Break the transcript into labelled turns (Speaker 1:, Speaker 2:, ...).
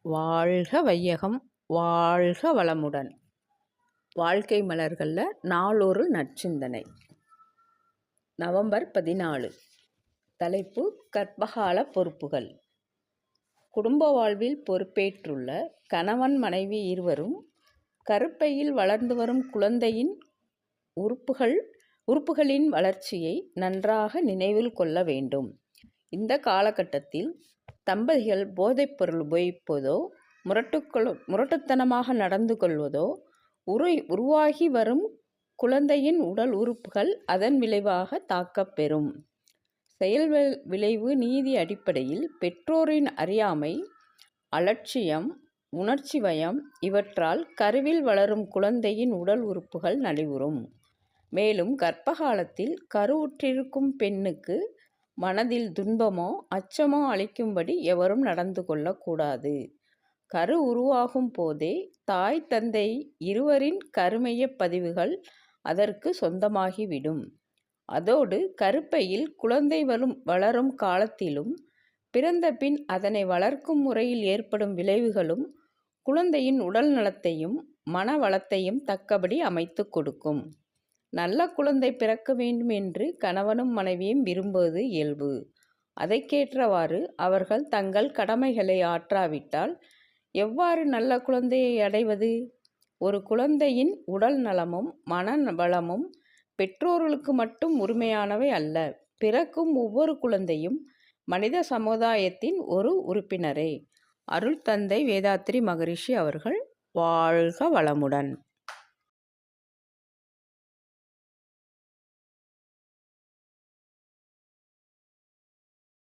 Speaker 1: வாழ்க வையகம், வாழ்க வளமுடன். வாழ்க்கை மலர்களில் நாளொரு நற்சிந்தனை. நவம்பர் 14. தலைப்பு: கர்ப்பகால பொறுப்புகள். குடும்ப வாழ்வில் பொறுப்பேற்றுள்ள கணவன் மனைவி இருவரும் கருப்பையில் வளர்ந்து வரும் குழந்தையின் உறுப்புகளின் வளர்ச்சியை நன்றாக நினைவில் கொள்ள வேண்டும். இந்த காலகட்டத்தில் தம்பதிகள் போதைப்பொருள் உபயோகிப்பதோ முரட்டுத்தனமாக நடந்து கொள்வதோ உருவாகி வரும் குழந்தையின் உடல் உறுப்புகள் அதன் விளைவாக தாக்கப்பெறும். செயல் விளைவு நீதி அடிப்படையில் பெற்றோரின் அறியாமை, அலட்சியம், உணர்ச்சி வயம் இவற்றால் கருவில் வளரும் குழந்தையின் உடல் உறுப்புகள் நலிவுறும். மேலும் கர்ப்பகாலத்தில் கருவுற்றிருக்கும் பெண்ணுக்கு மனதில் துன்பமோ அச்சமோ அளிக்கும்படி எவரும் நடந்து கொள்ளக்கூடாது. கரு உருவாகும் போதே தாய் தந்தை இருவரின் கருமைய பதிவுகள் அதற்கு சொந்தமாகிவிடும். அதோடு கருப்பையில் குழந்தை வளரும் காலத்திலும் பிறந்த பின் அதனை வளர்க்கும் முறையில் ஏற்படும் விளைவுகளும் குழந்தையின் உடல் நலத்தையும் மன வளத்தையும் தக்கபடி அமைத்து கொடுக்கும். நல்ல குழந்தை பிறக்க வேண்டும் என்று கணவனும் மனைவியும் விரும்புவது இயல்பு. அதற்கேற்றவாறு அவர்கள் தங்கள் கடமைகளை ஆற்றாவிட்டால் எவ்வாறு நல்ல குழந்தையை அடைவது? ஒரு குழந்தையின் உடல் நலமும் மன வளமும் பெற்றோர்களுக்கு மட்டும் உரிமையானவை அல்ல. பிறக்கும் ஒவ்வொரு குழந்தையும் மனித சமுதாயத்தின் ஒரு உறுப்பினரே. அருள் தந்தை வேதாத்ரி மகரிஷி அவர்கள். வாழ்க வளமுடன்.